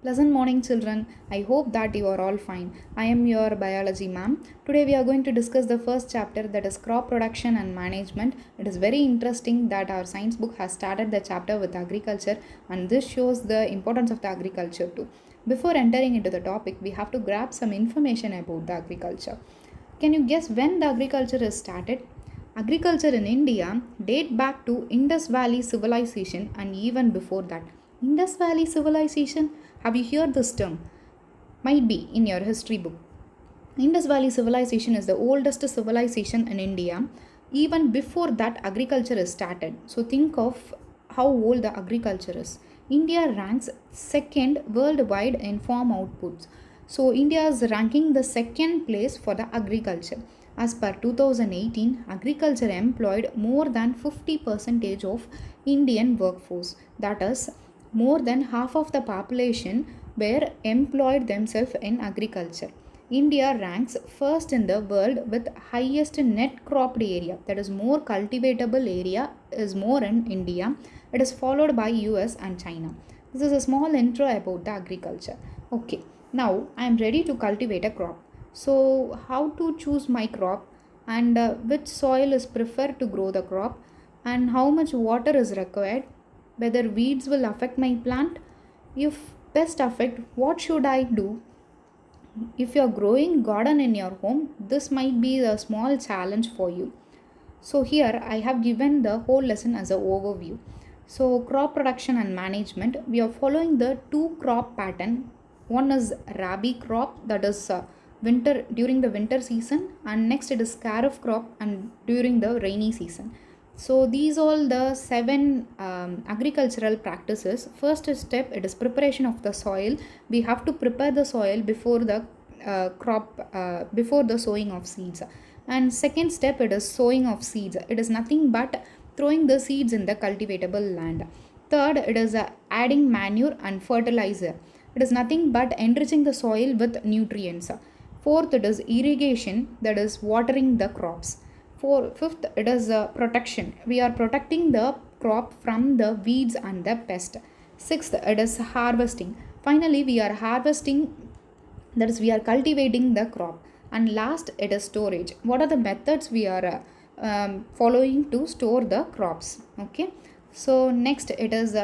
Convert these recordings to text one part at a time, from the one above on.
Pleasant morning, children. I hope that you are all fine. I am your biology ma'am. Today we are going to discuss the first chapter, that is crop production and management. It is very interesting that our science book has started the chapter with agriculture, and this shows the importance of the agriculture too. Before entering into the topic, we have to grab some information about the agriculture. Can you guess when the agriculture is started? Agriculture in India date back to Indus Valley civilization and even before that. Indus Valley civilization? Have you heard this term? Might be in your history book. Indus Valley civilization is the oldest civilization in India. Even before that, agriculture is started. So think of how old the agriculture is. India ranks second worldwide in farm outputs. So India is ranking the second place for the agriculture. As per 2018, agriculture employed more than 50% of Indian workforce. That is, more than half of the population were employed themselves in agriculture. India ranks first in the world with highest net cropped area, that is more cultivatable area is more in India. It is followed by US and China. This is a small intro about the agriculture. Okay, now I am ready to cultivate a crop. So how to choose my crop, and which soil is preferred to grow the crop, and how much water is required, whether weeds will affect my plant, if pest affect, what should I do? If you are growing garden in your home, this might be a small challenge for you. So here I have given the whole lesson as an overview. So crop production and management, we are following the two crop pattern. One is rabi crop, that is winter during the winter season, and next it is kharif crop and during the rainy season. So these all the seven agricultural practices. First step, it is preparation of the soil. We have to prepare the soil before the before the sowing of seeds. And second step, it is sowing of seeds. It is nothing but throwing the seeds in the cultivatable land. Third, it is adding manure and fertilizer. It is nothing but enriching the soil with nutrients. Fourth, it is irrigation, that is watering the crops. Fifth, it is protection. We are protecting the crop from the weeds and the pest. Sixth, it is harvesting. Finally, we are harvesting, that is, we are cultivating the crop. And last, it is storage. What are the methods we are following to store the crops? Okay. So next, it is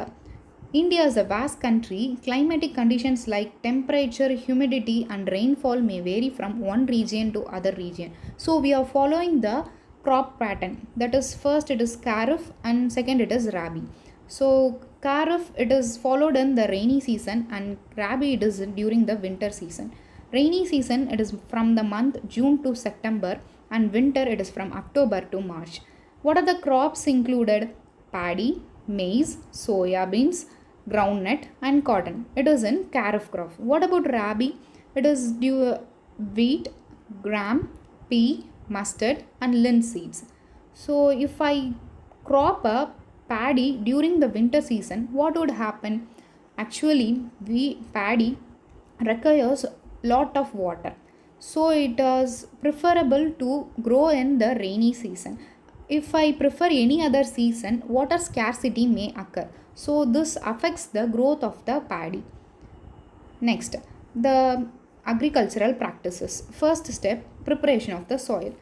India is a vast country. Climatic conditions like temperature, humidity, and rainfall may vary from one region to other region. So we are following the crop pattern. That is, first it is kharif and second it is rabi. So kharif, it is followed in the rainy season, and rabi it is during the winter season. Rainy season, it is from the month June to September, and winter it is from October to March. What are the crops included? Paddy, maize, soya beans, groundnut, and cotton. It is in kharif crop. What about rabi? It is due wheat, gram, pea, mustard, and linseeds. So if I crop a paddy during the winter season, what would happen? Actually, we paddy requires lot of water, so it is preferable to grow in the rainy season. If I prefer any other season, water scarcity may occur, so this affects the growth of the paddy. Next, the agricultural practices. First step, preparation of the soil.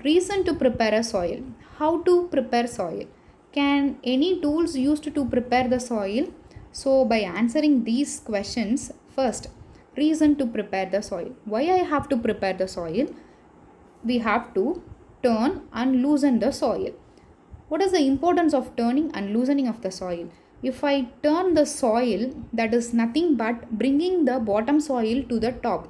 Reason to prepare a soil. How to prepare soil? Can any tools used to prepare the soil? So by answering these questions, first, reason to prepare the soil. Why I have to prepare the soil? We have to turn and loosen the soil. What is the importance of turning and loosening of the soil? If I turn the soil, that is nothing but bringing the bottom soil to the top.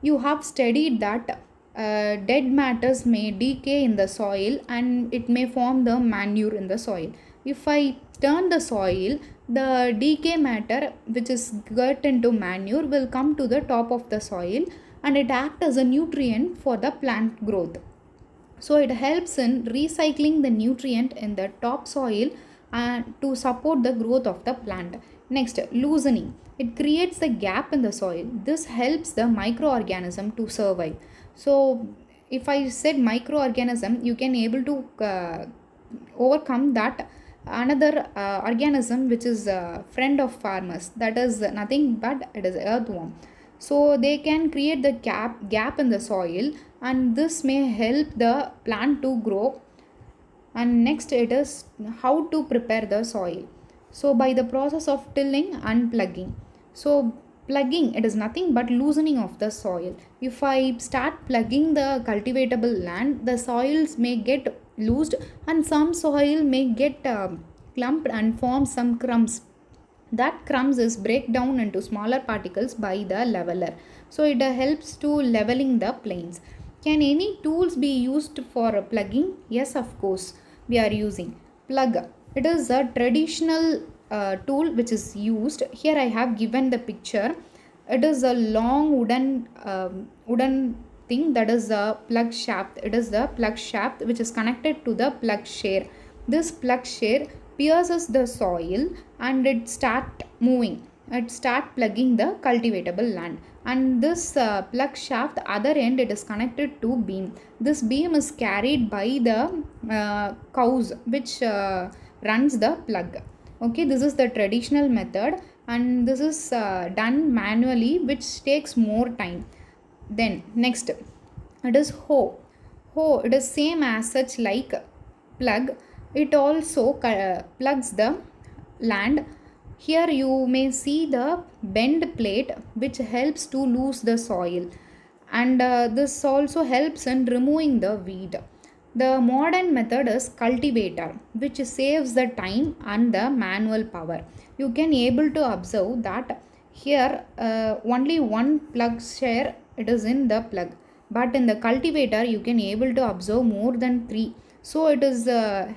You have studied that dead matters may decay in the soil and it may form the manure in the soil. If I turn the soil, the decay matter which is got into manure will come to the top of the soil, and it acts as a nutrient for the plant growth. So it helps in recycling the nutrient in the topsoil and to support the growth of the plant. Next, loosening. It creates a gap in the soil. This helps the microorganism to survive. So if I said microorganism, you can able to overcome that another organism which is a friend of farmers, that is nothing but it is earthworm. So they can create the gap in the soil, and this may help the plant to grow. And next it is how to prepare the soil. So by the process of tilling and plugging. So plugging, it is nothing but loosening of the soil. If I start plugging the cultivatable land, the soils may get loosed, and some soil may get clumped and form some crumbs. That crumbs is break down into smaller particles by the leveler. So it helps to leveling the plains. Can any tools be used for plugging? Yes, of course, we are using plug. It is a traditional tool which is used. Here I have given the picture. It is a long wooden thing, that is a plug shaft. It is the plug shaft which is connected to the plug share. This plug share pierces the soil and it start moving. It start plugging the cultivatable land. And this plug shaft other end, it is connected to beam. This beam is carried by the cows which runs the plug. Okay, this is the traditional method, and this is done manually, which takes more time. Then next it is hoe. Hoe, it is same as such like plug. It also plugs the land. Here you may see the bend plate which helps to loose the soil, and this also helps in removing the weed. The modern method is cultivator, which saves the time and the manual power. You can able to observe that here only one plug share it is in the plug, but in the cultivator you can able to observe more than three. So it is it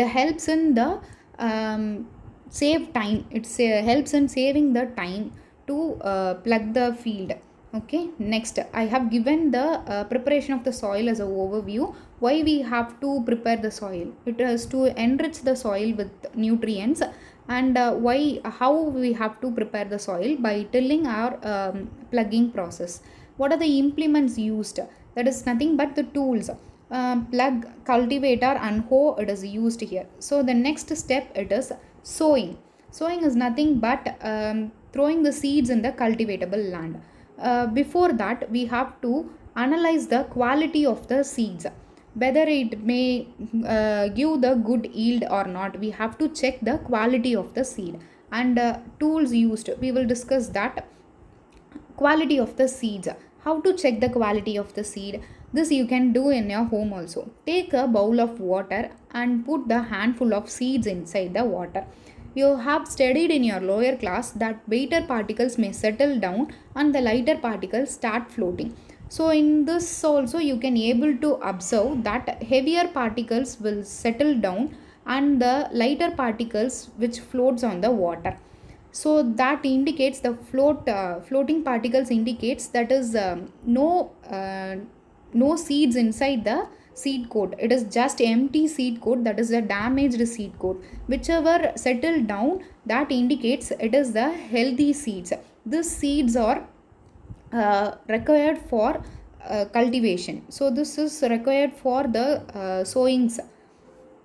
helps in the save time. It helps in saving the time to plug the field. Okay, next I have given the preparation of the soil as an overview. Why we have to prepare the soil? It is to enrich the soil with nutrients. And why, how we have to prepare the soil? By tilling or plugging process. What are the implements used? That is nothing but the tools. Plug, cultivator and hoe, it is used here. So the next step, it is sowing. Sowing is nothing but throwing the seeds in the cultivatable land. Before that, we have to analyze the quality of the seeds, whether it may give the good yield or not. We have to check the quality of the seed. And tools used, we will discuss that. Quality of the seeds. How to check the quality of the seed? This you can do in your home also. Take a bowl of water and put the handful of seeds inside the water. You have studied in your lower class that weighter particles may settle down and the lighter particles start floating. So in this also you can able to observe that heavier particles will settle down and the lighter particles which floats on the water. So that indicates the floating particles indicates that is no seeds inside the seed coat. It is just empty seed coat, that is a damaged seed coat. Whichever settled down, that indicates it is the healthy seeds. These seeds are required for cultivation. So this is required for the sowings.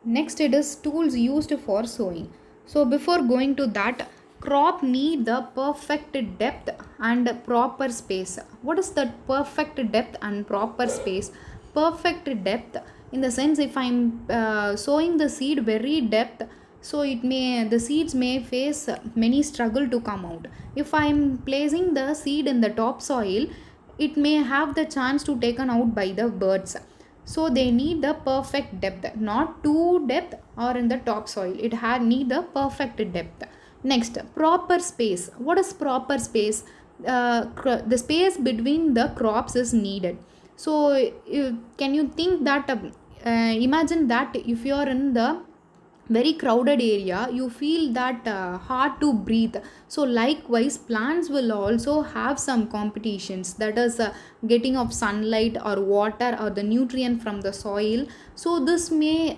Next it is tools used for sowing. So before going to that, crop need the perfect depth and proper space. What is the perfect depth and proper space? Perfect depth, in the sense, if I'm sowing the seed very depth, so the seeds may face many struggle to come out. If I'm placing the seed in the topsoil, it may have the chance to taken out by the birds. So they need the perfect depth, not too depth or in the topsoil. It need the perfect depth. Next, proper space. What is proper space? The space between the crops is needed. So can you think that imagine that if you are in the very crowded area, you feel that hard to breathe. So likewise, plants will also have some competitions, that is getting of sunlight or water or the nutrient from the soil. So this may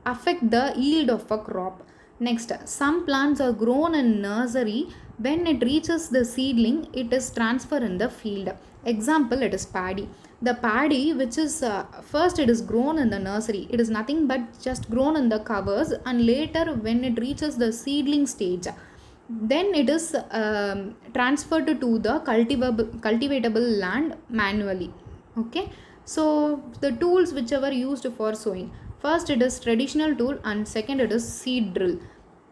affect the yield of a crop. Next, some plants are grown in nursery. When it reaches the seedling, it is transferred in the field. Example, it is paddy. the paddy, which is first it is grown in the nursery, it is nothing but just grown in the covers, and later when it reaches the seedling stage, then it is transferred to the cultivatable land manually. Okay, so the tools whichever used for sowing, first it is traditional tool and second it is seed drill.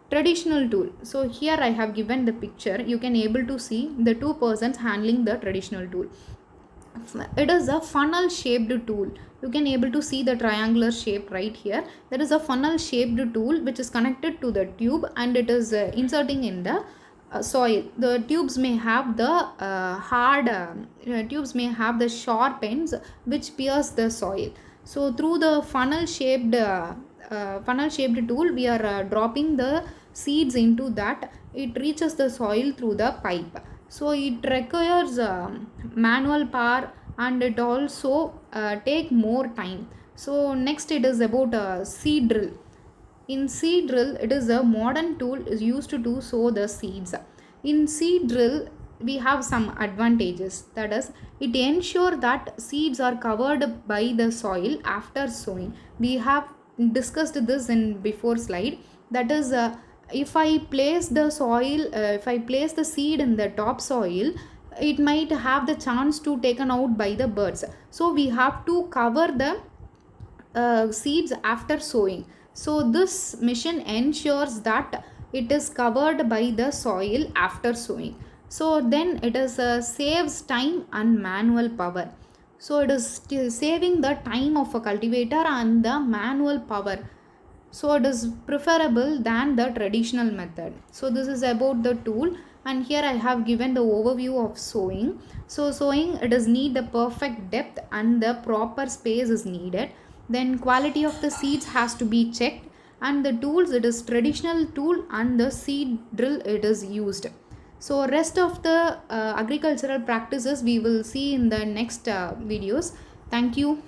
Traditional tool, so here I have given the picture, you can able to see the two persons handling the traditional tool. It is a funnel shaped tool, you can able to see the triangular shape right here. There is a funnel shaped tool which is connected to the tube and it is inserting in the soil. The tubes may have the tubes may have the sharp ends which pierce the soil. So through the funnel shaped tool we are dropping the seeds into that, it reaches the soil through the pipe. So it requires manual power and it also take more time. So next it is about seed drill. In seed drill, it is a modern tool is used to sow the seeds. In seed drill, we have some advantages. That is, it ensures that seeds are covered by the soil after sowing. We have discussed this in before slide. That is, if I place the soil, if I place the seed in the top soil, it might have the chance to taken out by the birds. So we have to cover the seeds after sowing. So this machine ensures that it is covered by the soil after sowing. So then it is saves time and manual power. So it is saving the time of a cultivator and the manual power. So it is preferable than the traditional method. So this is about the tool, and here I have given the overview of sowing. So sowing, it is need the perfect depth and the proper space is needed. Then quality of the seeds has to be checked, and the tools, it is traditional tool and the seed drill it is used. So rest of the agricultural practices we will see in the next videos. Thank you.